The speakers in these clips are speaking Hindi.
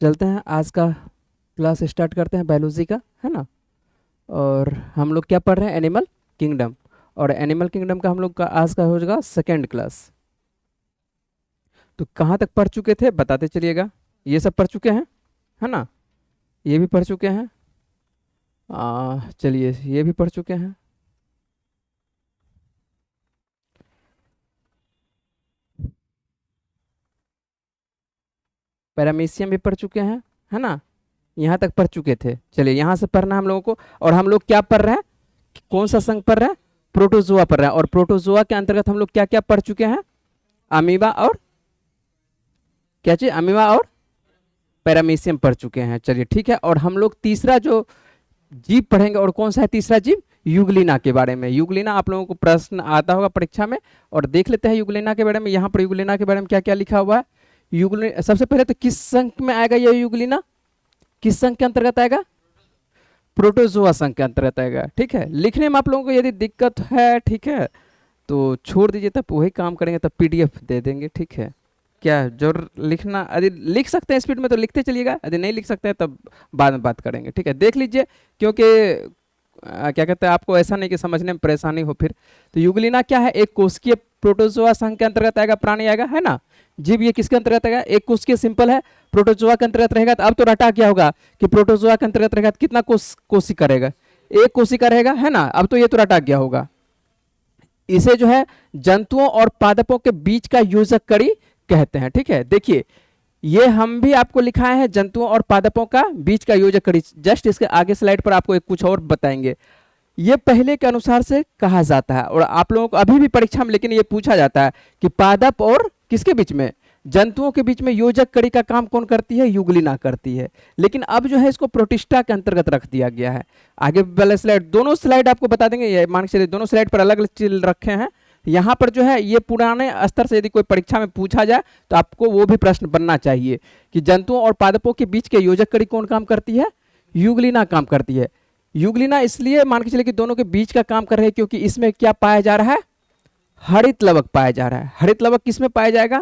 चलते हैं आज का क्लास स्टार्ट करते हैं बायोलॉजी का, है ना। और हम लोग क्या पढ़ रहे हैं? Animal kingdom. और एनिमल किंगडम का हम लोग का आज का हो जाएगा सेकेंड क्लास। तो कहाँ तक पढ़ चुके थे बताते चलिएगा। ये सब पढ़ चुके हैं, है ना। ये भी पढ़ चुके हैं। चलिए ये भी पढ़ चुके हैं। पैरामीशियम भी पढ़ चुके हैं, है ना। यहाँ तक पढ़ चुके थे। चलिए यहाँ से पढ़ना है हम लोगों को। और हम लोग क्या पढ़ रहे हैं? कौन सा संघ पढ़ रहे हैं? प्रोटोजोआ पढ़ रहे हैं। और प्रोटोजोआ के अंतर्गत हम लोग क्या क्या पढ़ चुके हैं? अमीबा और क्या चीज? अमीबा और पैरामीशियम पढ़ चुके हैं। चलिए ठीक है। और हम लोग तीसरा जो जीव पढ़ेंगे, और कौन सा है तीसरा जीव? यूग्लिना के बारे में। यूग्लिना आप लोगों को प्रश्न आता होगा परीक्षा में, और देख लेते हैं यूग्लिना के बारे में। यहाँ पर यूग्लिना के बारे में क्या क्या लिखा हुआ है। यूग्लिना सबसे पहले तो किस संघ में आएगा ये यूग्लिना? किस संघ के अंतर्गत आएगा? प्रोटोजोआ संघ के अंतर्गत आएगा। ठीक है। लिखने में आप लोगों को यदि दिक्कत है, ठीक है, तो छोड़ दीजिए, तब वही काम करेंगे, तब पीडीएफ दे देंगे। ठीक है। क्या जोर लिखना, यदि लिख सकते हैं स्पीड में तो लिखते चलिएगा, यदि नहीं लिख सकते हैं तब बाद में बात करेंगे। ठीक है, देख लीजिए, क्योंकि क्या कहते हैं, आपको ऐसा नहीं कि समझने में परेशानी हो फिर। तो यूग्लिना क्या है? एक कोशिकीय प्रोटोजोआ संघ के अंतर्गत आएगा, प्राणी आएगा, है ना। जीव ये किसके अंतर्गत आएगा? एक कोशिकीय सिंपल है, प्रोटोजोआ के अंतर्गत रहेगा। तो अब तो रटा क्या होगा कि प्रोटोजोआ के अंतर्गत रहेगा तो कितना कोशिका रहेगा? एक कोशिका रहेगा, है ना। अब तो ये तो रटा गया होगा। इसे जो है जंतुओं और पादपों के बीच का योजक कड़ी कहते हैं। ठीक है, देखिए ये हम भी आपको लिखाए हैं, जंतुओं और पादपों का बीच का योजक कड़ी। जस्ट इसके आगे स्लाइड पर आपको एक कुछ और बताएंगे। ये पहले के अनुसार से कहा जाता है, और आप लोगों को अभी भी परीक्षा में लेकिन ये पूछा जाता है कि पादप और किसके बीच में? जंतुओं के बीच में योजक कड़ी का काम कौन करती है? यूग्लिना करती है। लेकिन अब जो है इसको प्रोटिस्टा के अंतर्गत रख दिया गया है। आगे वाले स्लाइड, दोनों स्लाइड आपको बता देंगे। ये मान के चलिए दोनों स्लाइड पर अलग अलग चीज रखे हैं। यहाँ पर जो है ये पुराने स्तर से यदि कोई परीक्षा में पूछा जाए तो आपको वो भी प्रश्न बनना चाहिए कि जंतुओं और पादपों के बीच के योजक कड़ी कौन काम करती है? यूग्लिना काम करती है। यूग्लिना इसलिए मान के चलिए कि दोनों के बीच का काम कर रहे हैं क्योंकि इसमें क्या पाया जा रहा है? हरित लवक पाया जा रहा है। हरित लवक किस में पाया जाएगा?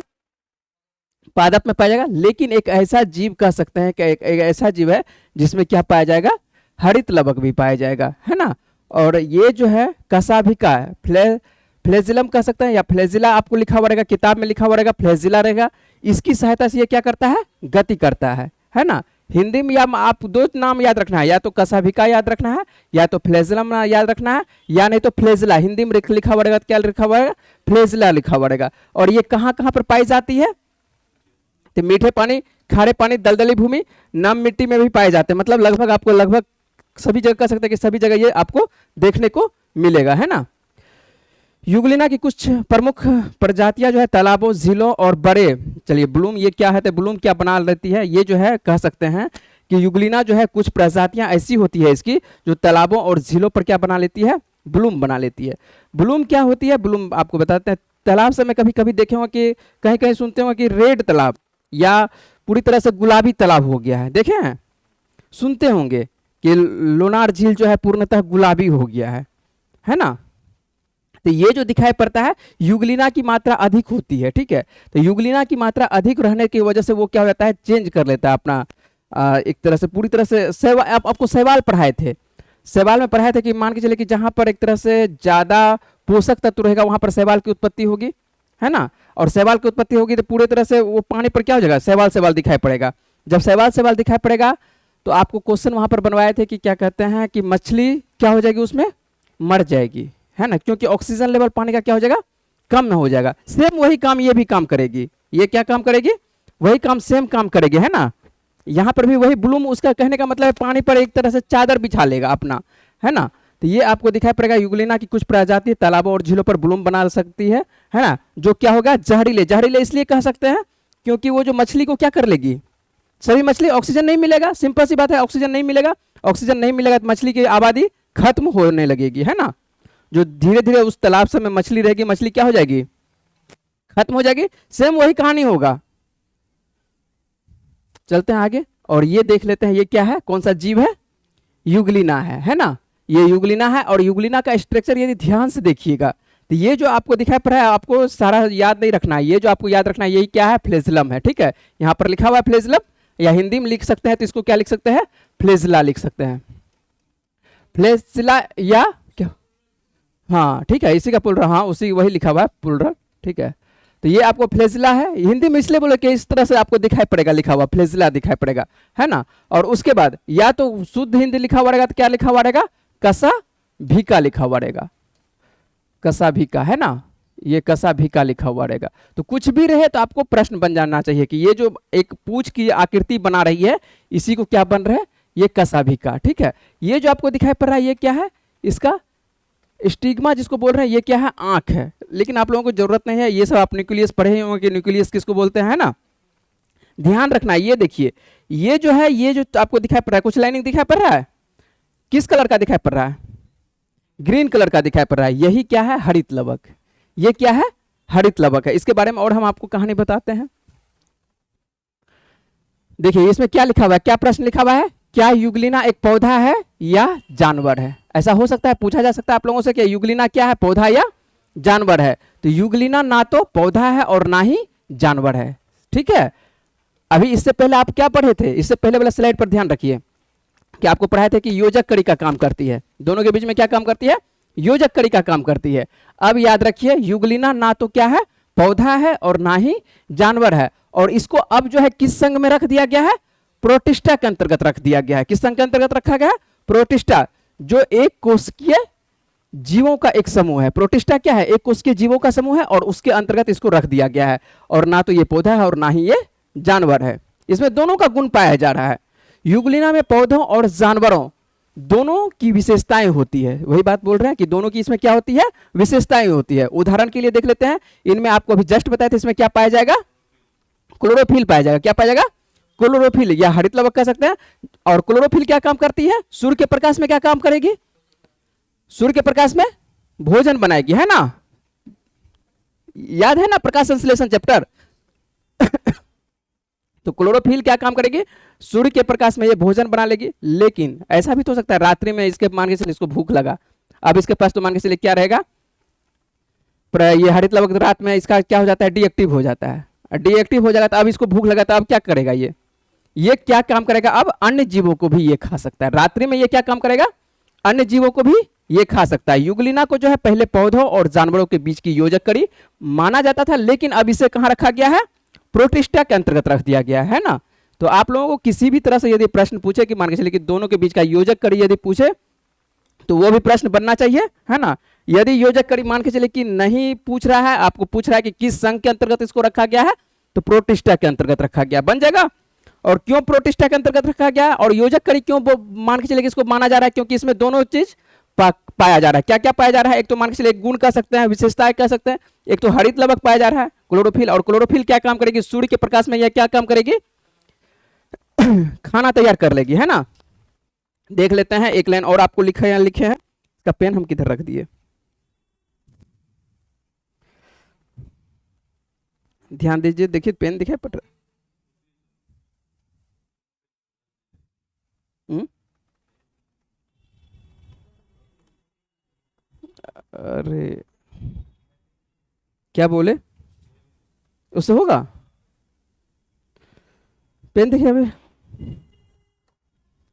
पादप में पाया जाएगा। लेकिन एक ऐसा जीव कह सकते हैं कि एक ऐसा जीव है जिसमें क्या पाया जाएगा? हरित लवक भी पाया जाएगा, है ना। और ये जो है कसाभिका है, फ्लेजिलम कह सकते हैं, या फ्लेजिला आपको लिखा हुआ रहेगा, किताब में लिखा हुआ रहेगा फ्लेजिला रहेगा। इसकी सहायता से ये क्या करता है? गति करता है ना। हिंदी में या आप दो नाम याद रखना है, या तो कसाभिका याद रखना है, या तो फ्लेजिलम याद रखना है, या नहीं तो फ्लेजिला। हिंदी में लिखा हुआ रहेगा क्या लिखा हुआ है? फ्लेजिला लिखा हुआ रहेगा। और ये कहाँ कहाँ पर पाई जाती है? तो मीठे पानी, खारे पानी, दलदली भूमि, नम मिट्टी में भी पाए जाते हैं। मतलब लगभग आपको लगभग सभी जगह कह सकते हैं कि सभी जगह ये आपको देखने को मिलेगा, है ना। यूग्लिना की कुछ प्रमुख प्रजातियां जो है तालाबों, झीलों और बड़े, चलिए ब्लूम ये क्या है, तो ब्लूम क्या बना लेती है? ये जो है कह सकते हैं कि यूग्लिना जो है कुछ प्रजातियां ऐसी होती है इसकी जो तालाबों और झीलों पर क्या बना लेती है? ब्लूम बना लेती है। ब्लूम क्या होती है? ब्लूम आपको बताते हैं। तालाब से मैं कभी कभी देखे होंगे कि कहीं कहीं सुनते होंगे कि रेड तालाब या पूरी तरह से गुलाबी तालाब हो गया है, देखे हैं, सुनते होंगे कि लोनार झील जो है पूर्णतः गुलाबी हो गया है ना। तो ये जो दिखाई पड़ता है यूग्लिना की मात्रा अधिक होती है। ठीक है, तो यूग्लिना की मात्रा अधिक रहने की वजह से वो क्या हो जाता है? चेंज कर लेता है अपना एक तरह से पूरी तरह से आपको सवाल पढ़ाए थे, सवाल में पढ़ाए थे कि मान के चले कि जहां पर एक तरह से ज्यादा पोषक तत्व रहेगा वहां पर शैवाल की उत्पत्ति होगी, है ना। और शैवाल की उत्पत्ति होगी तो पूरी तरह से वो पानी पर क्या हो जाएगा? शैवाल शैवाल दिखाई पड़ेगा। जब शैवाल शैवाल दिखाई पड़ेगा तो आपको क्वेश्चन वहां पर बनवाए थे कि क्या कहते हैं कि मछली क्या हो जाएगी? उसमें मर जाएगी, है ना, क्योंकि ऑक्सीजन लेवल पानी का क्या हो जाएगा? कम ना हो जाएगा। सेम वही काम ये भी काम करेगी। ये क्या काम करेगी? वही काम सेम काम करेगी, है ना। यहाँ पर भी वही ब्लूम, उसका कहने का मतलब है पानी पर एक तरह से चादर बिछा लेगा अपना, है ना। तो ये आपको दिखाई पड़ेगा यूग्लिना की कुछ प्रजाति तालाबों और झीलों पर ब्लूम बना सकती है ना। जो क्या होगा? जहरीले। जहरीले इसलिए कह सकते हैं क्योंकि वो जो मछली को क्या कर लेगी? सभी मछली, ऑक्सीजन नहीं मिलेगा, सिंपल सी बात है, ऑक्सीजन नहीं मिलेगा। ऑक्सीजन नहीं मिलेगा तो मछली की आबादी खत्म होने लगेगी, है ना। जो धीरे धीरे उस तालाब से में मछली रहेगी, मछली क्या हो जाएगी? खत्म हो जाएगी। सेम वही कहानी होगा। चलते हैं आगे और ये देख लेते हैं ये क्या है, कौन सा जीव है? यूग्लिना है ना। ये यूग्लिना है। और यूग्लिना का स्ट्रक्चर यदि ध्यान से देखिएगा तो ये जो आपको दिखाई पड़ रहा है, आपको सारा याद नहीं रखना है। ये जो आपको याद रखना है यही क्या है? फ्लेजिलम है। ठीक है, यहाँ पर लिखा हुआ है फ्लेजिलम। या हिंदी में लिख सकते हैं तो इसको क्या लिख सकते हैं, फ्लैजिला लिख सकते हैं, फ्लैजिला या क्या, हाँ ठीक है, इसी का पुल रहा, हाँ उसी वही लिखा हुआ है पुल रहा, ठीक है। तो ये आपको फ्लैजिला है, हिंदी में इसलिए बोले कि इस तरह से आपको दिखाई पड़ेगा, लिखा हुआ फ्लैजिला दिखाई पड़ेगा, है ना। और उसके बाद या तो शुद्ध हिंदी लिखा हुआ रहेगा तो क्या लिखा हुआ रहेगा, कसा भीका लिखा हुआ रहेगा, कसा भीका, है ना, ये कसा भीका लिखा हुआ रहेगा। तो कुछ भी रहे तो आपको प्रश्न बन जाना चाहिए कि ये जो एक पूंछ की आकृति बना रही है इसी को क्या बन रहा है, ये कसा भीका, ठीक है। ये जो आपको दिखाई पड़ रहा है ये क्या है, इसका स्टिग्मा जिसको बोल रहे हैं, ये क्या है, आंख है। लेकिन आप लोगों को जरूरत नहीं है, ये सब आप न्यूक्लियस पढ़े होंगे कि न्यूक्लियस किसको बोलते हैं ना, ध्यान रखना। ये देखिए, ये जो है, ये जो आपको दिखाई पड़ रहा है, कुछ लाइनिंग दिखाई पड़ रहा है, किस कलर का दिखाई पड़ रहा है, ग्रीन कलर का दिखाई पड़ रहा है, यही क्या है, हरित लवक। ये क्या है, हरित लवक है। इसके बारे में और हम आपको कहानी बताते हैं। देखिए इसमें क्या लिखा हुआ है, क्या प्रश्न लिखा हुआ है, क्या यूग्लिना एक पौधा है या जानवर है। ऐसा हो सकता है, पूछा जा सकता है आप लोगों से कि यूग्लिना क्या है, पौधा या जानवर है। तो यूग्लिना ना तो पौधा है और ना ही जानवर है, ठीक है। अभी इससे पहले आप क्या पढ़े थे, इससे पहले वाला स्लाइड पर ध्यान रखिए कि आपको पढ़ाए थे कि योजक कड़ी का काम करती है, दोनों के बीच में क्या काम करती है, योजक कड़ी का काम करती है। अब याद रखिए, यूग्लिना ना तो क्या है, पौधा है और ना ही जानवर है। और इसको अब जो है किस संघ में रख दिया गया है, प्रोटिस्टा के अंतर्गत रख दिया गया है। किस संघ के अंतर्गत रखा गया है, प्रोटिस्टा, जो एक कोशिकीय जीवों का एक समूह है। प्रोटिस्टा क्या है, एक कोशिकीय जीवों का समूह है और उसके अंतर्गत इसको रख दिया गया है। और ना तो ये पौधा है और ना ही ये जानवर है, इसमें दोनों का गुण पाया जा रहा है। यूग्लिना में पौधों और जानवरों दोनों की विशेषताएं होती है, वही बात बोल रहे हैं कि दोनों की इसमें क्या होती है, विशेषताएं होती है। उदाहरण के लिए देख लेते हैं, इनमें आपको अभी जस्ट बताया था, इसमें क्या पाया जाएगा, क्लोरोफिल पाया जाएगा। क्या पाया जाएगा, क्लोरोफिल, या हरित लवक कह सकते हैं। और क्लोरोफिल क्या काम करती है, सूर्य के प्रकाश में क्या काम करेगी, सूर्य के प्रकाश में भोजन बनाएगी, है ना, याद है ना प्रकाश संश्लेषण चैप्टर। तो क्लोरोफिल क्या काम करेगी, सूर्य के प्रकाश में ये भोजन बना लेगी। लेकिन ऐसा भी तो हो सकता है रात्रि में इसके मान के चलिए इसको भूख लगा, अब इसके पास तो मान के चलिए क्या रहेगा, ये हरित लवक रात में इसका क्या हो जाता है, डीएक्टिव हो जाता है। डीएक्टिव हो जाएगा तो अब इसको भूख लगा तो अब क्या करेगा, ये क्या काम करेगा, अब अन्य जीवों को भी ये खा सकता है। रात्रि में ये क्या काम करेगा, अन्य जीवों को भी ये खा सकता है। यूग्लिना को जो है पहले पौधों और जानवरों के बीच की योजक कड़ी माना जाता था, लेकिन अब इसे कहां रखा गया है, प्रोटिस्टा के अंतर्गत रख दिया गया है ना। तो आप लोगों को किसी भी तरह से यदि प्रश्न पूछे कि मान के चलिए कि दोनों के बीच का योजक कड़ी यदि पूछे तो वो भी प्रश्न बनना चाहिए, है ना। यदि योजक कड़ी मान के चलिए कि नहीं पूछ रहा है, आपको पूछ रहा है कि किस संघ के अंतर्गत इसको रखा गया है, तो प्रोटिस्टा के अंतर्गत रखा गया, बन जाएगा। और क्यों प्रोटिस्टा के अंतर्गत रखा गया है और योजक कड़ी क्यों मान के चलिए कि इसको माना जा रहा है, क्योंकि इसमें दोनों चीज पाया जा रहा है। क्या क्या पाया जा रहा है, एक तो मान के चलिए एक गुण कह सकते हैं, विशेषताएं कह सकते हैं। एक तो हरित लवक पाया जा रहा है, क्लोरोफिल, और क्लोरोफिल क्या काम करेगी, सूर्य के प्रकाश में यह क्या काम करेगी, खाना तैयार कर लेगी, है ना। देख लेते हैं, एक लाइन और आपको लिखे हैं, इसका पेन हम किधर रख दिए, ध्यान दीजिए, देखिए पेन दिखाई पड़ रहा है। अरे क्या बोले, उससे होगा, पेन देखिए अभी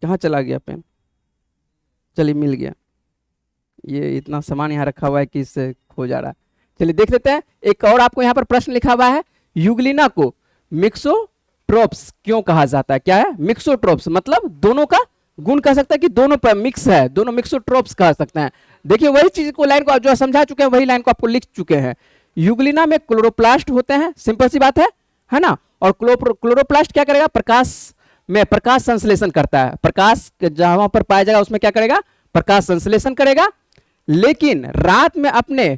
कहाँ चला गया पेन, चलिए मिल गया। ये इतना सामान यहाँ रखा हुआ है कि इससे खो जा रहा है। चलिए देख लेते हैं, एक और आपको यहाँ पर प्रश्न लिखा हुआ है, यूग्लिना को मिक्सोट्रोप्स क्यों कहा जाता है। क्या है, मिक्सोट्रोप्स मतलब दोनों का गुण कह सकता है कि दोनों पर मिक्स है, दोनों मिक्सोट्रोप्स कह सकते हैं। देखिए वही चीज को, लाइन को जो समझा चुके हैं वही लाइन को आपको लिख चुके हैं। यूग्लिना में क्लोरोप्लास्ट होते हैं, सिंपल सी बात है ना। और क्लोरोप्लास्ट क्या करेगा, प्रकाश में प्रकाश संश्लेषण करता है, प्रकाश जहां पर पाया जाएगा उसमें क्या करेगा, प्रकाश संश्लेषण करेगा। लेकिन रात में अपने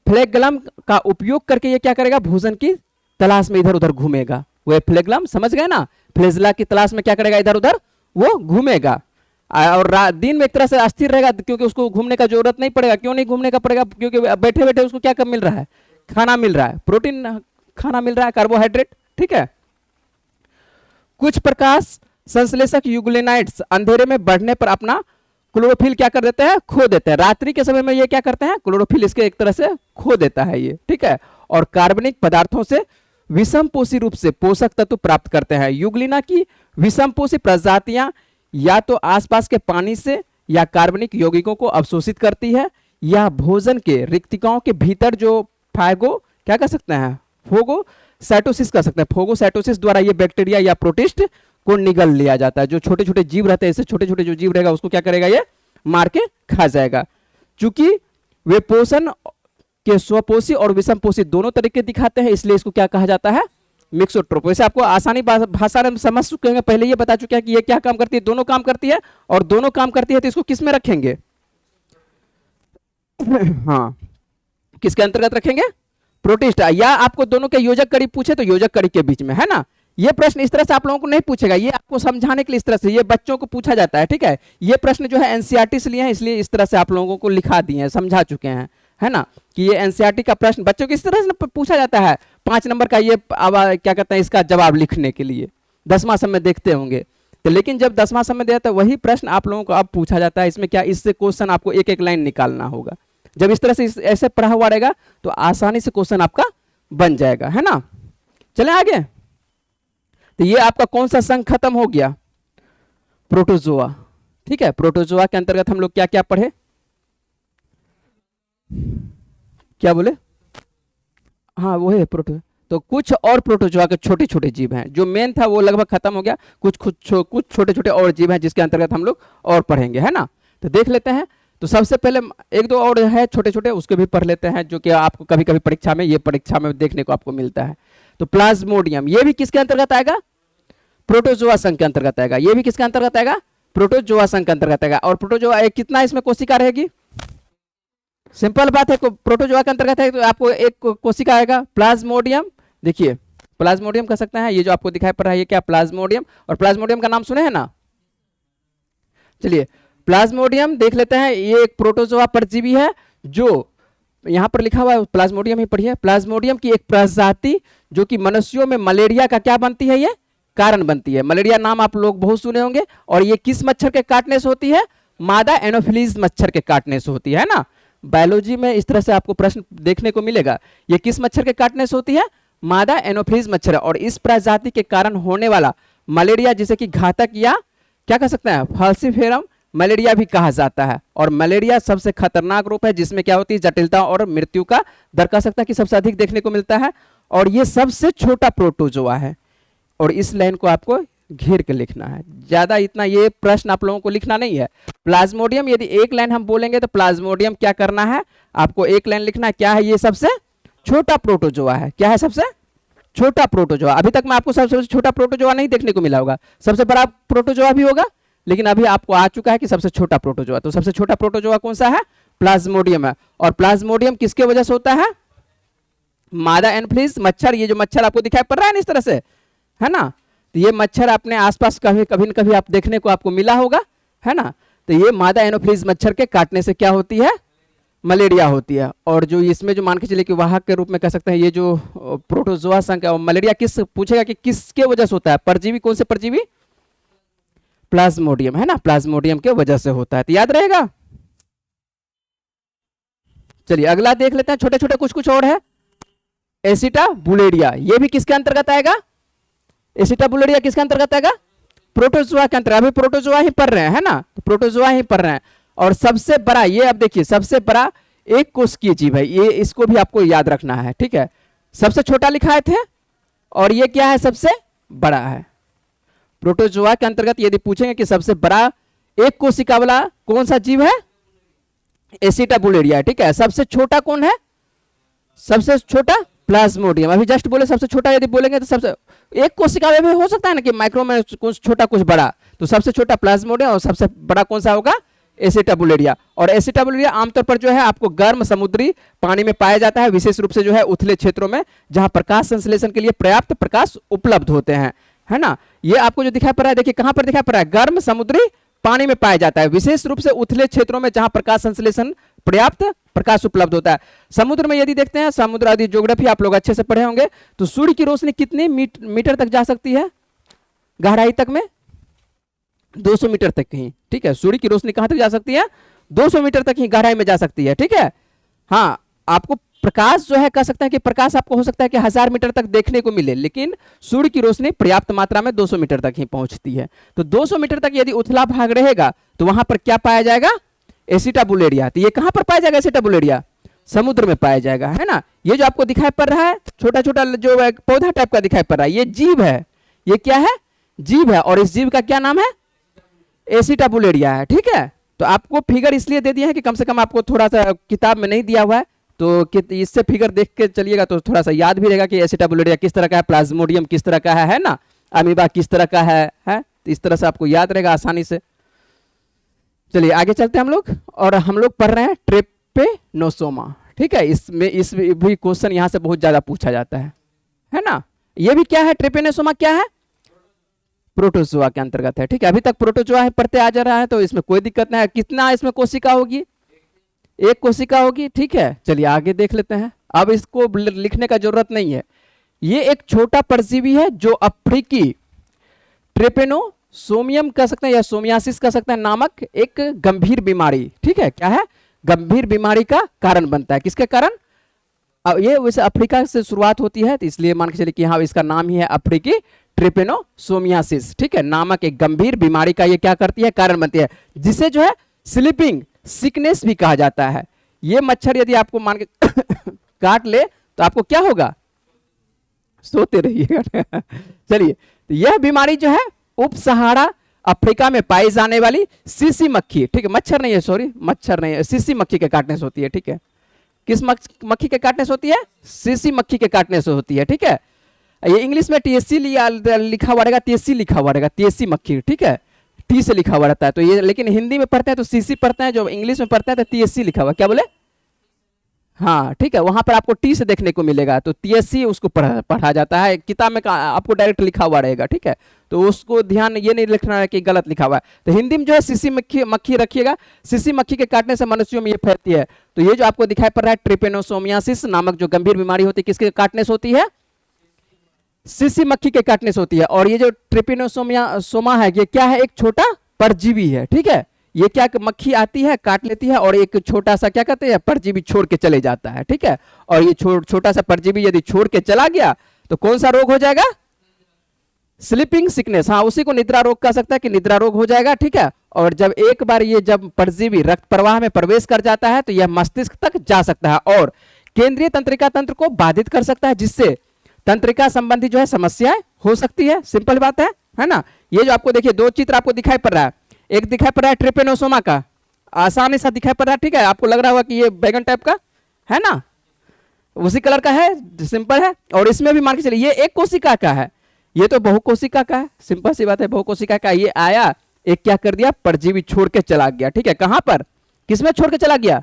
फ्लैगेलम का उपयोग करके ये क्या करेगा, भोजन की तलाश में इधर उधर घूमेगा। वह फ्लैगेलम समझ गए ना, फ्लैजिला की तलाश में क्या करेगा, इधर उधर वो घूमेगा। और दिन में एक तरह से अस्थिर रहेगा, क्योंकि उसको घूमने का जरूरत नहीं पड़ेगा। क्यों नहीं घूमने का पड़ेगा, क्योंकि बैठे बैठे उसको क्या मिल रहा है, खाना मिल रहा है, प्रोटीन खाना मिल रहा है, कार्बोहाइड्रेट, ठीक है। कुछ प्रकाश संश्लेषक यूग्लिनाइड्स अंधेरे में बढ़ने पर अपना क्लोरोफिल क्या कर देते हैं, खो देते हैं। रात्रि के समय में ये क्या करते हैं, क्लोरोफिल इसके एक तरह से खो देता है ये, ठीक है। और कार्बनिक पदार्थों से विषमपोषी रूप से पोषक तत्व प्राप्त करते हैं। यूग्लिना की विषमपोषी प्रजातियां या तो आसपास के पानी से या कार्बनिक यौगिकों को अवशोषित करती है, या भोजन के रिक्तिकाओं के भीतर जो फाइगो क्या कर सकते हैं, फोगोसाइटोसिस कर सकते हैं, फोगोसाइटोसिस द्वारा ये बैक्टीरिया या प्रोटिस्ट को निगल लिया जाता है। जो छोटे छोटे जीव रहते हैं, ऐसे छोटे छोटे जो जीव रहेगा उसको क्या करेगा, ये मार के खा जाएगा। चूंकि वे पोषण के स्वपोषी और विषमपोषी दोनों तरीके दिखाते हैं, इसलिए इसको क्या कहा जाता है, मिक्सोट्रोप। वैसे आपको आसानी भाषा में समझ चुके हैं, पहले ये बता चुके हैं कि ये क्या काम करती है, दोनों काम करती है, और दोनों काम करती है तो इसको किस में रखेंगे, हाँ किसके अंतर्गत रखेंगे, प्रोटिस्ट। या आपको दोनों के योजक कड़ी पूछे तो योजक कड़ी के बीच में, है ना। ये प्रश्न इस तरह से आप लोगों को नहीं पूछेगा, ये आपको समझाने के लिए इस तरह से ये बच्चों को पूछा जाता है, ठीक है। ये प्रश्न जो है एनसीईआरटी से लिए हैं, इसलिए इस तरह से आप लोगों को लिखा दिए हैं, समझा चुके हैं, है ना, कि ये एनसीईआरटी का प्रश्न बच्चों को इस तरह से पूछा जाता है। 5 नंबर का ये क्या कहते हैं, इसका जवाब लिखने के लिए 10वां समय देखते होंगे तो, लेकिन जब 10वां समय दिया तो वही प्रश्न आप लोगों को अब पूछा जाता है। इसमें क्या, इससे क्वेश्चन आपको एक एक लाइन निकालना होगा। जब इस तरह से ऐसे पढ़ा हुआ रहेगा तो आसानी से क्वेश्चन आपका बन जाएगा, है ना। चले आगे। तो ये आपका कौन सा संघ खत्म हो गया, प्रोटोजोआ, ठीक है। प्रोटोजोआ के अंतर्गत हम लोग क्या क्या पढ़े, क्या बोले, हाँ वो है प्रोटो। तो कुछ और प्रोटोजोआ के छोटे छोटे जीव हैं, जो मेन था वो लगभग खत्म हो गया, कुछ छोटे छोटे और जीव हैं जिसके अंतर्गत हम लोग और पढ़ेंगे, है ना। तो देख लेते हैं। तो सबसे पहले एक दो और है छोटे छोटे, उसके भी पढ़ लेते हैं, जो कि आपको कभी कभी परीक्षा में, ये परीक्षा में देखने को आपको मिलता है। तो प्लाज्मोडियम, ये भी किसके अंतर्गत आएगा, प्रोटोजोआ संघ के अंतर्गत आएगा। ये भी किसके अंतर्गत आएगा, प्रोटोजोआ संघ के अंतर्गत आएगा। और प्रोटोजोआ कितना इसमें कोशिका रहेगी, सिंपल बात है, प्रोटोजोआ के अंतर्गत है तो आपको एक कोशिका आएगा। प्लाज्मोडियम, देखिए प्लाज्मोडियम कह सकते हैं, ये जो आपको दिखाई पड़ रहा है ये क्या, प्लाज्मोडियम। और प्लाज्मोडियम का नाम सुने हैं ना, चलिए प्लाज्मोडियम देख लेते हैं। ये एक प्रोटोजोआ परजीवी है, जो यहां पर लिखा हुआ है प्लाज्मोडियम ही पढ़िए। प्लाज्मोडियम की एक प्रजाति जो कि मनुष्यों में मलेरिया का क्या बनती है, ये कारण बनती है। मलेरिया नाम आप लोग बहुत सुने होंगे। और ये किस मच्छर के काटने से होती है, मादा एनोफिलीज मच्छर के काटने से होती है ना। बायोलॉजी में इस तरह से आपको प्रश्न देखने को मिलेगा। ये किस मच्छर के काटने से होती है, मादा एनोफिलीज मच्छर। और इस प्रजाति के कारण होने वाला मलेरिया, जिसे कि घातक या क्या कह सकते हैं, फाल्सिफेरम मलेरिया भी कहा जाता है। और मलेरिया सबसे खतरनाक रूप है, जिसमें क्या होती है, जटिलता और मृत्यु का दर कह सकता है कि सबसे अधिक देखने को मिलता है। और ये सबसे छोटा प्रोटोजोआ है। और इस लाइन को आपको घेर के लिखना है, ज्यादा इतना ये प्रश्न आप लोगों को लिखना नहीं है। प्लाज्मोडियम, यदि एक लाइन हम बोलेंगे तो प्लाज्मोडियम क्या करना है, आपको एक लाइन लिखना है। क्या है, ये सबसे छोटा प्रोटोजोआ है। क्या है, सबसे छोटा प्रोटोजोआ। अभी तक मैं आपको सबसे छोटा प्रोटोजोआ नहीं देखने को मिला होगा, सबसे बड़ा प्रोटोजोआ भी होगा, लेकिन अभी आपको आ चुका है कि सबसे छोटा प्रोटोजोआ। तो सबसे छोटा प्रोटोजोआ कौन सा है, प्लाज्मोडियम है। और प्लाज्मोडियम किसके वजह से होता है, मादा एनोफिलीज मच्छर। ये जो मच्छर आपको दिखाई पड़ रहा है ना इस तरह से, है ना, तो ये मच्छर अपने आसपास कभी न कभी आप देखने को आपको मिला होगा, है ना। तो ये मादा एनोफिलीज मच्छर के काटने से क्या होती है, मलेरिया होती है। और जो इसमें जो मान के चलिए कि वाहक के रूप में कह सकते हैं, ये जो प्रोटोजोआ संघ मलेरिया किस पूछेगा कि किसके वजह से होता है, परजीवी, कौन से परजीवी, प्लाज्मोडियम, है ना, प्लाज्मोडियम के वजह से होता है। तो याद रहेगा। चलिए अगला देख लेते हैं, छोटे छोटे कुछ और है। एसिटाबुलेरिया, ये भी किसके अंतर्गत आएगा, एसिटाबुलेरिया किसके अंतर्गत आएगा, प्रोटोजोआ के अंतर्गत। अभी प्रोटोजोआ ही पढ़ रहे हैं, है ना, तो प्रोटोजोआ ही पढ़ रहे हैं। और सबसे बड़ा ये, अब देखिए सबसे बड़ा एक कोशिकीय जीव है ये, इसको भी आपको याद रखना है, ठीक है। सबसे छोटा लिखाए थे और ये क्या है, सबसे बड़ा है। प्रोटोजोआ के अंतर्गत यदि पूछेंगे कि सबसे बड़ा एक कोशिका वाला कौन सा जीव है, एसिटाबुलेरिया, ठीक है। सबसे छोटा कौन है, सबसे छोटा प्लाज्मोडियम। अभी जस्ट बोले सबसे छोटा, यदि बोलेंगे तो सबसे एक कोशिका में भी हो सकता है ना कि माइक्रो में कुछ छोटा कुछ बड़ा, तो सबसे छोटा प्लाज्मोडियम और सबसे बड़ा कौन सा होगा, एसिटाबुलेरिया। और एसिटाबुलेरिया आमतौर पर जो है आपको गर्म समुद्री पानी में पाया जाता है, विशेष रूप से जो है उथले क्षेत्रों में, जहां प्रकाश संश्लेषण के लिए पर्याप्त प्रकाश उपलब्ध होते हैं, है ना। ये आपको जो दिखाई पड़ रहा है, देखिए कहां पर दिखाई पड़ रहा है, गर्म समुद्री पानी में पाया जाता है, विशेष रूप से उथले क्षेत्रों में जहां प्रकाश संश्लेषण पर्याप्त प्रकाश उपलब्ध होता है। समुद्र में यदि देखते हैं, समुद्र आदि ज्योग्राफी आप लोग अच्छे से पढ़े होंगे, तो सूर्य की रोशनी कितने मीटर तक जा सकती है, गहराई तक में 200 मीटर तक ही, ठीक है। सूर्य की रोशनी कहां तक जा सकती है, 200 मीटर तक ही गहराई में जा सकती है, ठीक है। हाँ, आपको प्रकाश जो है कह सकते हैं कि प्रकाश आपको हो सकता है कि 1000 मीटर तक देखने को मिले, लेकिन सूर्य की रोशनी पर्याप्त मात्रा में 200 मीटर तक ही पहुंचती है। तो 200 मीटर तक यदि उथला भाग रहेगा तो वहां पर क्या पाया जाएगा? एसिटाबुलेरिया। तो ये कहां पर पाया जाएगा एसिटाबुलेरिया? समुद्र में पाया जाएगा, है ना। ये जो आपको दिखाई पड़ रहा है छोटा छोटा जो पौधा टाइप का दिखाई पड़ रहा है, ये जीव है। ये क्या है? जीव है। और इस जीव का क्या नाम है? एसिटाबुलेरिया है, ठीक है। तो आपको फिगर इसलिए दे दिया है कि कम से कम आपको थोड़ा सा किताब में नहीं दिया हुआ है, तो इससे फिगर देख के चलिएगा तो थोड़ा सा याद भी रहेगा कि एसिटाबुलेरिया किस तरह का है, प्लाज्मोडियम किस तरह का है ना, अमीबा किस तरह का है। तो इस तरह से आपको याद रहेगा आसानी से। चलिए आगे चलते हैं हम लोग, और हम लोग पढ़ रहे हैं ट्रिपेनोसोमा, ठीक है। इसमें इस भी क्वेश्चन यहां से बहुत ज्यादा पूछा जाता है ना। ये भी क्या है? ट्रिपेनोसोमा क्या है? प्रोटोजोआ के अंतर्गत है, ठीक है। अभी तक प्रोटोजोआ है पढ़ते आ जा रहा है, तो इसमें कोई दिक्कत नहीं है। कितना इसमें कोशिका होगी? एक कोशिका होगी, ठीक है। चलिए आगे देख लेते हैं। अब इसको लिखने का जरूरत नहीं है। ये एक छोटा परजीवी है जो अफ्रीकी ट्रिपेनोसोमियम कह सकते हैं या सोमियासिस कह सकते हैं नामक एक गंभीर बीमारी, ठीक है। क्या है? गंभीर बीमारी का कारण बनता है। किसके कारण? ये वैसे अफ्रीका से शुरुआत होती है, तो इसलिए मान के चलिए कि हाँ इसका नाम ही है अफ्रीकी ट्रिपेनोसोमियासिस, ठीक है। नामक एक गंभीर बीमारी का ये क्या करती है? कारण बनती है, जिसे जो है स्लीपिंग सिकनेस भी कहा जाता है। ये मच्छर यदि आपको मान के काट ले तो आपको क्या होगा? सोते रहिएगा। चलिए, तो यह बीमारी जो है उप सहारा अफ्रीका में पाई जाने वाली सीसी मक्खी, ठीक है, मच्छर नहीं है, सॉरी मच्छर नहीं है, सीसी मक्खी के काटने से होती है, ठीक है। किस मक्खी के काटने से होती है? सीसी मक्खी के काटने से होती है, ठीक है। ये इंग्लिश में टीएससी लिखा हुआ रहेगा, टीएससी लिखा हुआ रहेगा, टीएससी मक्खी, ठीक है, टी से लिखा हुआ रहता है। तो ये लेकिन हिंदी में पढ़ते हैं तो सीसी पढ़ते हैं, जो इंग्लिश में पढ़ते हैं तो टीएससी लिखा हुआ। क्या बोले? हाँ, ठीक है, वहां पर आपको टी से देखने को मिलेगा, तो टीएससी उसको पढ़ा जाता है। किताब में आपको डायरेक्ट लिखा हुआ रहेगा, ठीक है। तो उसको ध्यान ये नहीं लिखना है कि गलत लिखा हुआ है। तो हिंदी में जो है सीसी मक्खी रखिएगा। सीसी मक्खी के काटने से मनुष्यों में ये फैलती है। तो ये जो आपको दिखाई पड़ रहा है ट्रिपेनोसोमियासिस नामक जो गंभीर बीमारी होती है, किसके काटने से होती है? सीसी मक्खी के काटने से होती है। और ये जो ट्रिपेनोसोमा है, ये क्या है? एक छोटा परजीवी है, ठीक है। ये क्या मक्खी आती है, काट लेती है, और एक छोटा सा क्या कहते हैं परजीवी छोड़ के चले जाता है, ठीक है। और ये छोटा सा परजीवी यदि छोड़ के चला गया तो कौन सा रोग हो जाएगा? Sleeping sickness. हाँ, उसी को निद्रा रोग कह सकता है कि निद्रा रोग हो जाएगा, ठीक है। और जब एक बार ये जब परजीवी रक्त प्रवाह में प्रवेश कर जाता है तो यह मस्तिष्क तक जा सकता है और केंद्रीय तंत्रिका तंत्र को बाधित कर सकता है, जिससे तंत्रिका संबंधी जो है समस्याएं हो सकती है। सिंपल बात है ना। ये जो आपको देखिए दो चित्र आपको दिखाई पड़ रहा है, एक दिखाई पड़ रहा है ट्रिपेनोसोमा का, आसानी से दिखाई पड़ रहा है, ठीक है। आपको लग रहा होगा कि ये बैगन टाइप का है ना, उसी कलर का है, सिंपल है। और इसमें भी मान के चलिए ये एक कोशिका का है, ये तो बहुकोशिका का है, सिंपल सी बात है, बहुकोशिका का। ये आया, एक क्या कर दिया? परजीवी छोड़ के चला गया, ठीक है। कहां पर? किसमें छोड़ के चला गया?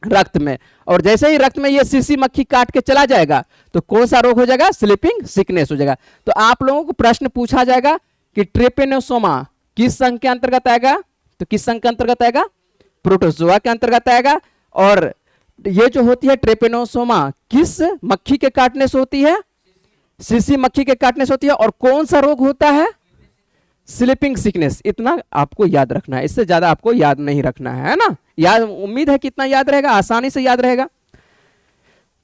रक्त में। और जैसे ही रक्त में ये सीसी मक्खी काट के चला जाएगा तो कौन सा रोग हो जाएगा? स्लीपिंग सिकनेस हो जाएगा। तो आप लोगों को प्रश्न पूछा जाएगा कि ट्रिपेनोसोमा किस संघ के अंतर्गत आएगा? तो किस संघ के अंतर्गत आएगा? प्रोटोजोआ के अंतर्गत आएगा। और ये जो होती है ट्रिपेनोसोमा किस मक्खी के काटने से होती है? सीसी मक्खी के काटने से होती है। और कौन सा रोग होता है? Sleeping sickness. इतना आपको याद रखना है, इससे ज्यादा आपको याद नहीं रखना है ना। याद, उम्मीद है कितना याद रहेगा, आसानी से याद रहेगा।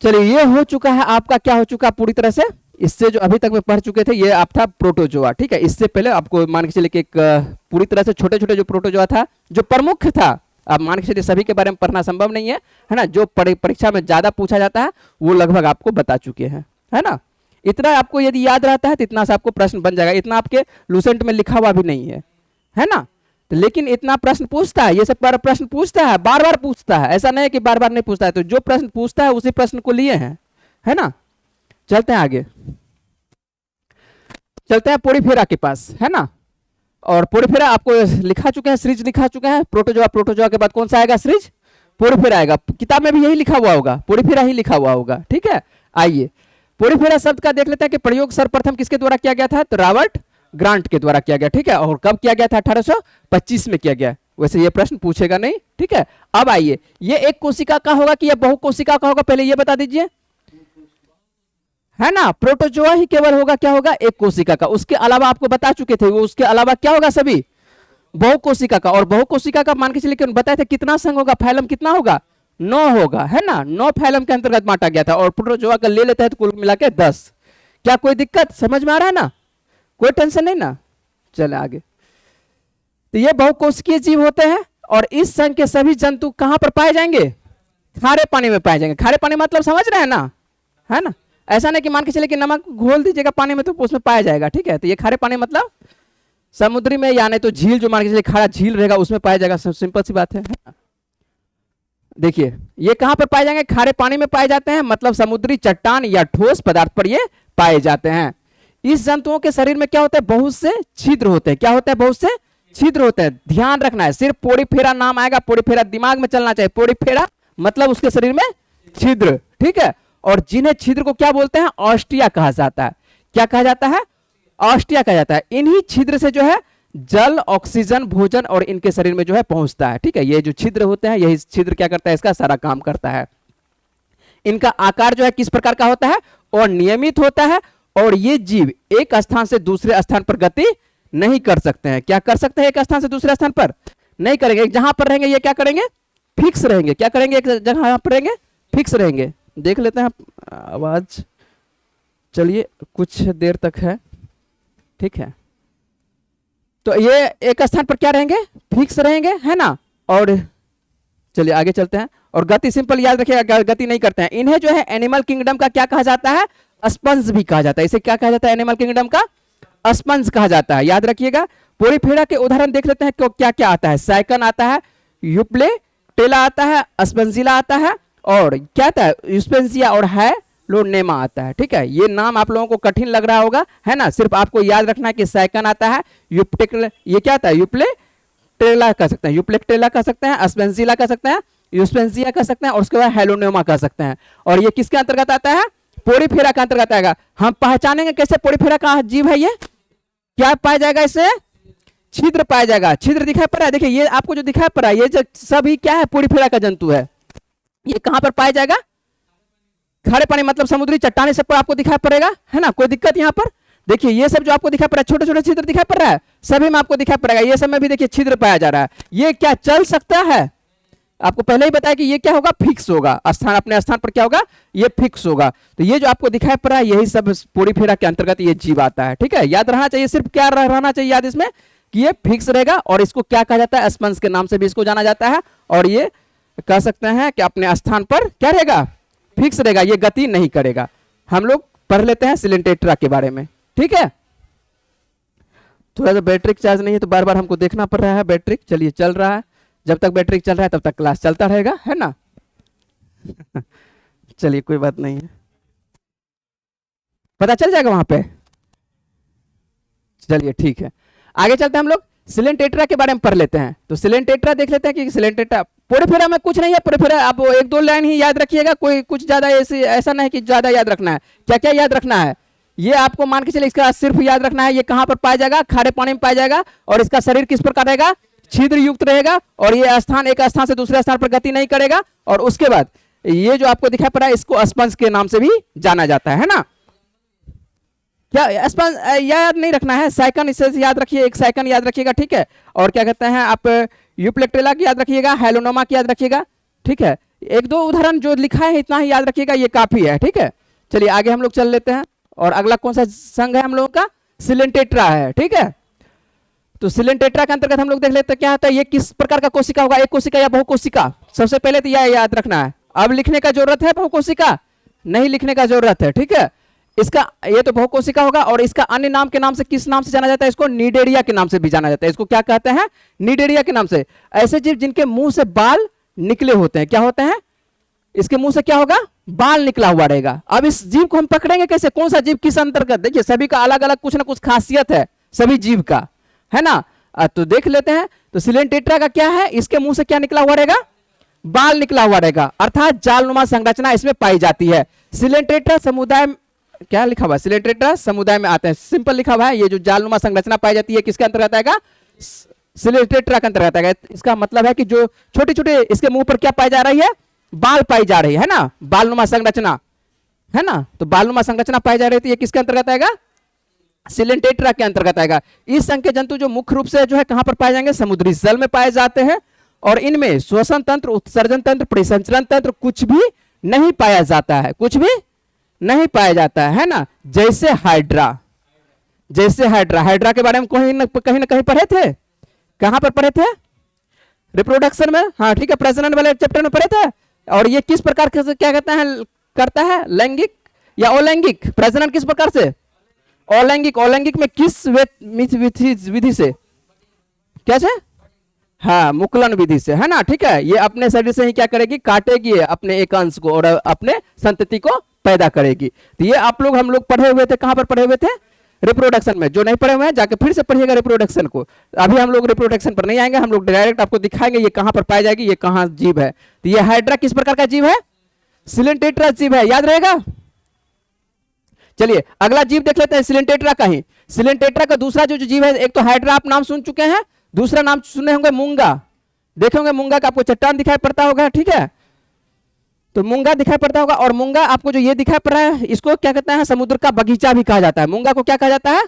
चलिए, ये हो चुका है आपका, क्या हो चुका पूरी तरह से। इससे जो अभी तक में पढ़ चुके थे, ये आप था प्रोटोजोआ, ठीक है। इससे पहले आपको मान के चलिए कि एक पूरी तरह से छोटे छोटे जो प्रोटोजोआ था, जो प्रमुख था, अब मान के चलिए सभी के बारे में पढ़ना संभव नहीं है, है ना। जो परीक्षा में ज्यादा पूछा जाता है वो लगभग आपको बता चुके हैं, है ना। इतना आपको यदि याद रहता है तो इतना से आपको प्रश्न बन जाएगा। इतना आपके लूसेंट में लिखा हुआ भी नहीं है ना। तो लेकिन इतना प्रश्न पूछता है, ये सब प्रश्न पूछता है, बार बार पूछता है, ऐसा नहीं है कि बार बार नहीं पूछता है। तो जो प्रश्न पूछता है उसी प्रश्न को लिए हैं, है ना। चलते हैं आगे, चलते हैं पोरीफेरा के पास, है ना। और पोरीफेरा आपको लिखा चुके हैं, सीरीज लिखा चुके हैं। प्रोटोजोआ के बाद कौन सा आएगा? सीरीज पोरीफेरा आएगा। किताब में भी यही लिखा हुआ होगा, पोरीफेरा ही लिखा हुआ होगा, ठीक है। आइए पोरीफेरा शब्द का देख लेते हैं कि प्रयोग सर्वप्रथम किसके द्वारा किया गया था? तो रॉबर्ट ग्रांट के द्वारा किया गया, ठीक है। और कब किया गया था? 1825 में किया गया। वैसे ये प्रश्न पूछेगा नहीं, ठीक है। अब आइए, ये एक कोशिका का होगा कि यह बहुकोशिका का होगा? पहले ये बता दीजिए, है ना। प्रोटोजोआ ही केवल होगा, क्या होगा? एक कोशिका का। उसके अलावा आपको बता चुके थे, वो उसके अलावा क्या होगा? सभी बहुकोशिका का। और बहुकोशिका का मान के चलिए कि बताए थे कितना संघ होगा? फाइलम कितना होगा? 9 होगा, है ना, 9 फाइलम के अंतर्गत बांटा गया था, और प्रोटोजोआ का ले लेते हैं तो कुल मिला के 10। क्या कोई दिक्कत समझ में आ रहा है ना, कोई टेंशन नहीं ना। चले आगे। तो ये बहुकोशिकीय जीव होते हैं, और इस संघ के सभी जंतु कहां पर पाए जाएंगे? खारे पानी में पाए जाएंगे। खारे पानी मतलब समझ रहे हैं ना, है ना, ऐसा नहीं कि मान के चले कि नमक घोल दीजिएगा पानी में तो उसमें पाया जाएगा, ठीक है। तो ये खारे पानी मतलब समुद्री में, या नहीं तो झील, जो मान के चले खारा झील रहेगा उसमें पाया जाएगा, सिंपल सी बात है। देखिए ये कहां पर पाए जाएंगे? खारे पानी में पाए जाते हैं, मतलब समुद्री चट्टान या ठोस पदार्थ पर ये पाए जाते हैं। इस जंतुओं के शरीर में क्या होता है? बहुत से छिद्र होते हैं। क्या होता है? बहुत से छिद्र होते हैं। ध्यान रखना है, सिर्फ पोड़ीफेरा नाम आएगा, पोड़ीफेरा दिमाग में चलना चाहिए। पोड़ीफेरा मतलब उसके शरीर में छिद्र, ठीक है। और जिन्हें छिद्र को क्या बोलते हैं? ऑस्टिया कहा जाता है। क्या कहा जाता है? ऑस्टिया कहा जाता है। इन्हीं छिद्र से जो है जल, ऑक्सीजन, भोजन और इनके शरीर में जो है पहुंचता है, ठीक है। ये जो छिद्र होते हैं, यही छिद्र क्या करता है? इसका सारा काम करता है। इनका आकार जो है किस प्रकार का होता है? और नियमित होता है, और ये जीव एक स्थान से दूसरे स्थान पर गति नहीं कर सकते हैं। क्या कर सकते हैं? एक स्थान से दूसरे स्थान पर नहीं करेंगे। जहां पर रहेंगे ये क्या करेंगे? फिक्स रहेंगे। क्या करेंगे? एक जगह पर रहेंगे, फिक्स रहेंगे। देख लेते हैं आवाज, चलिए कुछ देर तक है, ठीक है। तो ये एक स्थान पर क्या रहेंगे? फिक्स रहेंगे, है ना। और चलिए आगे चलते हैं। और गति सिंपल याद रखिएगा, गति नहीं करते हैं। इन्हें जो है एनिमल किंगडम का क्या कहा जाता है? स्पंज भी कहा जाता है। इसे क्या कहा जाता है? एनिमल किंगडम का स्पंज कहा जाता है, याद रखिएगा। पोरीफेरा के उदाहरण देख लेते हैं, क्या क्या आता है। साइकन आता है, यूप्लेटेला आता है, स्पंजिला आता है, और क्या आता है? यूस्पेंसिया और हाइलोनेमा आता है, ठीक है। ये नाम आप लोगों को कठिन लग रहा होगा, है ना। सिर्फ आपको याद रखना है कि साइकन आता है, ये क्या आता है? यूप्लेटेला कह सकते हैं, यूप्लेटेला कह सकते हैं, स्पेंजिला कह सकते हैं, यूस्पेंसिया कह सकते हैं, और उसके बाद हाइलोनेमा कह सकते हैं। और ये किसके अंतर्गत आता है? पोरीफेरा का अंतर्गत आएगा। हम पहचानेंगे कैसे पोरीफेरा का जीव है? ये क्या पाया जाएगा? इससे छिद्र पाया जाएगा। छिद्र दिखाई पड़ रहा है, देखिए ये आपको जो दिखाई पड़ रहा है, ये जो सभी क्या है? पोरीफेरा का जंतु है। ये कहां पर पाया जाएगा? खारे पानी मतलब समुद्री चट्टानी सब पर आपको दिखाई पड़ेगा, है ना। कोई दिक्कत यहाँ पर? देखिए ये सब जो आपको दिखाई पड़ रहा है, छोटे छोटे छिद्र दिखाई पड़ रहा है, सभी में आपको दिखाई पड़ेगा। ये सब में भी देखिए छिद्र पाया जा रहा है। ये क्या चल सकता है? आपको पहले ही बताया कि ये क्या होगा? फिक्स होगा। स्थान, अपने स्थान पर क्या होगा? ये फिक्स होगा। तो ये जो आपको दिखाई पड़ रहा है, यही सब पोरीफेरा के अंतर्गत ये जीव आता है, ठीक है। याद रहना चाहिए, सिर्फ क्या रहना चाहिए याद इसमें कि ये फिक्स रहेगा, और इसको क्या कहा जाता है? स्पंज के नाम से भी इसको जाना जाता है। और ये कह सकते हैं कि अपने स्थान पर क्या रहेगा? फिक्स रहेगा, ये गति नहीं करेगा। हम लोग पढ़ लेते हैं सिलेंटेट्रा के बारे में, ठीक है। थोड़ा सा बैटरी चार्ज नहीं है तो बार बार हमको देखना पड़ रहा है। बैटरी चलिए चल रहा है, जब तक बैटरी चल रहा है तब तक क्लास चलता रहेगा, है ना। चलिए कोई बात नहीं है, पता चल जाएगा वहां पे। चलिए ठीक है, आगे चलते हैं हम लोग। सिलेंटेट्रा के बारे में पढ़ लेते हैं। तो सिलेंटेट्रा देख लेते हैं कि सिलेंटेट्रा, पोरीफेरा में कुछ नहीं है। पोरीफेरा आप एक दो लाइन ही याद रखिएगा, कोई कुछ ज्यादा ऐसा नहीं कि ज्यादा याद रखना है। क्या क्या याद रखना है? ये आपको मान के चलिए, इसका सिर्फ याद रखना है ये कहां पर पाया जाएगा? खारे पानी में पाया जाएगा। और इसका शरीर किस प्रकार रहेगा? छिद्र युक्त रहेगा। और ये स्थान, एक स्थान से दूसरे स्थान पर गति नहीं करेगा। और उसके बाद ये जो आपको दिखाई पड़ा है, इसको स्पंज के नाम से भी जाना जाता है ना। क्या स्पंज याद नहीं रखना है? साइकन इसे याद रखिए, एक साइकन याद रखिएगा, ठीक है। और क्या कहते हैं आप? यूप्लेटेला की याद रखिएगा, हाइलोनेमा की याद रखिएगा, ठीक है। एक दो उदाहरण जो लिखा है इतना ही याद रखिएगा, ये काफी है, ठीक है। चलिए आगे हम लोग चल लेते हैं। और अगला कौन सा संघ है हम लोगों का? सिलेंटेट्रा है, ठीक है। तो सिलेंटेट्रा के अंतर्गत हम लोग देख लेते हैं क्या होता है। ये किस प्रकार का कोशिका होगा? एक कोशिका या बहुकोशिका? सबसे पहले तो यह याद रखना है। अब लिखने का जरूरत है? बहुकोशिका नहीं लिखने का जरूरत है, ठीक है। इसका ये तो बहुकोशिका होगा। और इसका अन्य नाम के नाम से किस नाम से जाना जाता है? इसको निडेरिया के नाम से भी जाना जाता है। इसको क्या कहते हैं? निडेरिया के नाम से। ऐसे जीव जिनके मुंह से बाल निकले होते हैं, क्या होते हैं? इसके मुंह से क्या होगा? बाल निकला हुआ रहेगा। अब इस जीव को हम पकड़ेंगे कैसे? कौन सा जीव किस अंतर्गत? देखिए सभी का अलग अलग कुछ ना कुछ खासियत है सभी जीव का, है ना। तो देख लेते हैं। तो सिलेंटेट्रा का क्या है? इसके मुंह से क्या निकला हुआ रहेगा? बाल निकला हुआ रहेगा, अर्थात जालनुमा संरचना इसमें पाई जाती है। सिलेंटेट्रा समुदाय, क्या लिखा हुआ? सिलेंटेट्रा समुदाय में आते हैं, सिंपल लिखा हुआ है। ये जो जालनुमा संरचना पाई जाती है किसके अंतर्गत आएगा? सिलेंटेट्रा के अंतर्गत आएगा। इसका मतलब है कि जो छोटे छोटे इसके मुंह पर क्या पाई जा रही है? बाल पाई जा रही है ना, बालनुमा संरचना, है ना। तो बालनुमा संरचना पाई जा रही थी, ये किसके अंतर्गत आएगा? सिलेंटेट्रा के अंतर्गत आएगा। इस संघ के जंतु जो मुख्य रूप से जो है कहां पर पाए जाएंगे? समुद्री जल में पाए जाते हैं। और इनमें श्वसन तंत्र, उत्सर्जन तंत्र, परिसंचरण तंत्र कुछ भी नहीं पाया जाता है, कुछ भी नहीं पाया जाता है ना। जैसे हाइड्रा, जैसे हाइड्रा, हाइड्रा के बारे में कहीं ना कहीं पढ़े थे, कहां पर पढ़े थे? रिप्रोडक्शन में, हाँ ठीक है, प्रजनन वाले चैप्टर में पढ़े थे। और ये किस प्रकार से क्या कहता है, करता है, लैंगिक या अलैंगिक प्रजनन? किस प्रकार से? अलैंगिक। अलैंगिक में किस विधि से? कैसे? हाँ, मुकुलन विधि से, है ना, ठीक है। ये अपने शरीर से ही क्या करेगी, काटेगी अपने एक अंश को और अपने संतति को पैदा करेगी। तो ये आप लोग, हम लोग पढ़े हुए थे, कहां पर पढ़े हुए थे? रिप्रोडक्शन में। जो नहीं पढ़े हुए हैं जाके फिर से पढ़िएगा रिप्रोडक्शन को। अभी हम लोग रिप्रोडक्शन पर नहीं आएंगे, हम लोग डायरेक्ट आपको दिखाएंगे ये कहां पर पाई जाएगी, ये कहां जीव है। तो ये हाइड्रा किस प्रकार का जीव है? सिलेंटेट्रस जीव है, याद रहेगा। चलिए अगला जीव देख लेते हैं, सिलेंटेट्रा का ही। सिलेंटेट्रा का दूसरा जो जीव है, एक तो हाइड्रा आप नाम सुन चुके हैं, दूसरा नाम सुने होंगे मूंगा। देखे होंगे मूंगा का, आपको चट्टान दिखाई पड़ता होगा, ठीक है, तो मूंगा दिखाई पड़ता होगा। और मूंगा आपको जो ये दिखाई पड़ रहा है, इसको क्या कहते हैं? समुद्र का बगीचा भी कहा जाता है। मूंगा को क्या कहा जाता है?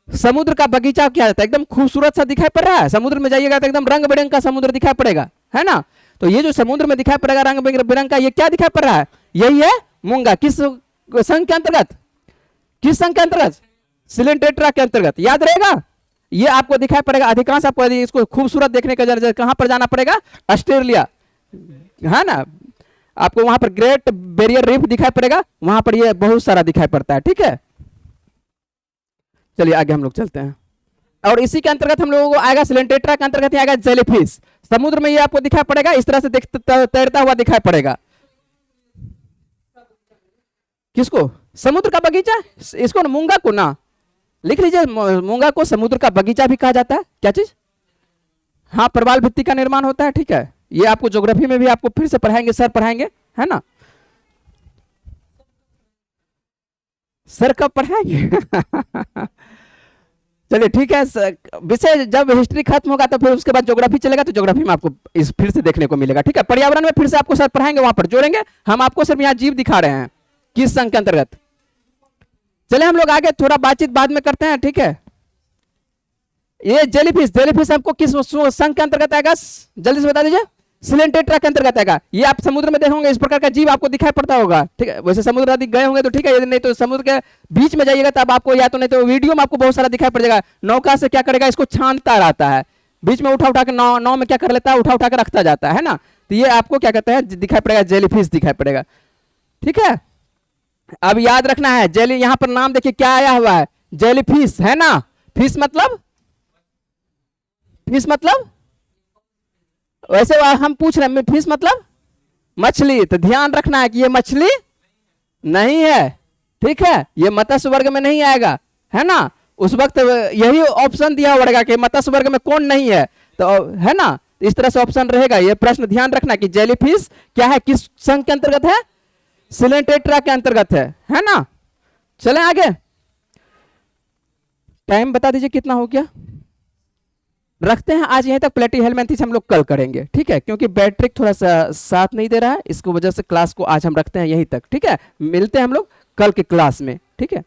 समुद्र का बगीचा किया जाता है। एकदम खूबसूरत सा दिखाई पड़ रहा है, समुद्र में जाइएगा तो एकदम रंग बिरंग का समुद्र दिखाई पड़ेगा, है ना। तो ये जो समुद्र में दिखाई पड़ेगा रंग बिरंग का, ये क्या दिखाई पड़ रहा है? यही है मूंगा। किस संघ के अंतर्गत? किस संघ के अंतर्गत? सिलेंटेट्रा के अंतर्गत, याद रहेगा। ये आपको दिखाई पड़ेगा अधिकांश। आपको यदि इसको खूबसूरत देखने का कहां पर जाना पड़ेगा? ऑस्ट्रेलिया, है ना। आपको वहां पर ग्रेट बैरियर रीफ दिखाई पड़ेगा, वहां पर ये बहुत सारा दिखाई पड़ता है, ठीक है। चलिए आगे हम लोग चलते हैं। और इसी के अंतर्गत हम लोगों को आएगा, सिलेंटेट्रा के अंतर्गत आएगा जेलीफिश। समुद्र में ये आपको दिखाई पड़ेगा, इस तरह से तैरता हुआ दिखाई पड़ेगा। किसको? समुद्र का बगीचा। इसको मूंगा को ना लिख लीजिए, मूंगा को समुद्र का बगीचा भी कहा जाता है। क्या चीज? हाँ, प्रवाल भित्ति का निर्माण होता है, ठीक है। ये आपको ज्योग्राफी में भी आपको फिर से पढ़ाएंगे, सर पढ़ाएंगे, है ना। सर कब पढ़ाएंगे? चलिए ठीक है, विषय जब हिस्ट्री खत्म होगा तो फिर उसके बाद ज्योग्राफी चलेगा, तो ज्योग्राफी में आपको इस फिर से देखने को मिलेगा, ठीक है। पर्यावरण में फिर से आपको सर पढ़ाएंगे, वहां पर जोड़ेंगे। हम आपको सिर्फ यहाँ जीव दिखा रहे हैं किस संघ के अंतर्गत। चले हम लोग आगे, थोड़ा बातचीत बाद में करते हैं, ठीक है। ये जेलीफिश, जेलीफिश आपको किस संघ के अंतर्गत आएगा? जल्दी से बता दीजिए। सिलेंटेट्रा के अंतर्गत आएगा। ये आप समुद्र में देखोगे इस प्रकार का जीव आपको दिखाई पड़ता होगा, ठीक है। वैसे समुद्र आदि गए होंगे तो ठीक है, यदि नहीं तो समुद्र के बीच में जाइएगा तब आपको, या तो नहीं तो वीडियो में आपको बहुत सारा दिखाई पड़ जाएगा। नौका से क्या करेगा, इसको छानता रहता है, बीच में उठा उठा के नाव में क्या कर लेता है, उठा उठा के रखता जाता है ना। तो ये आपको क्या कहते हैं, दिखाई पड़ेगा, जेलीफिश दिखाई पड़ेगा, ठीक है। अब याद रखना है, जेली, यहां पर नाम देखिए क्या आया हुआ है, जेलीफिश, है ना। फिश मतलब, फिश मतलब, वैसे हम पूछ रहे हैं फिश मतलब मछली, तो ध्यान रखना है कि ये मछली नहीं है, ठीक है। ये मत्स्य वर्ग में नहीं आएगा, है ना। उस वक्त यही ऑप्शन दिया पड़ेगा कि मत्स्य वर्ग में कौन नहीं है, तो है ना, इस तरह से ऑप्शन रहेगा। ये प्रश्न ध्यान रखना कि जेलीफिश क्या है, किस संघ के अंतर्गत है? सिलेंटेट्रा के अंतर्गत है ना। चलें आगे, टाइम बता दीजिए कितना हो गया। रखते हैं आज यहीं तक। प्लेटीहेल्मिन्थेस हम लोग कल करेंगे, ठीक है, क्योंकि बैटरी थोड़ा सा साथ नहीं दे रहा है, इसको वजह से क्लास को आज हम रखते हैं यहीं तक, ठीक है। मिलते हैं हम लोग कल की क्लास में, ठीक है।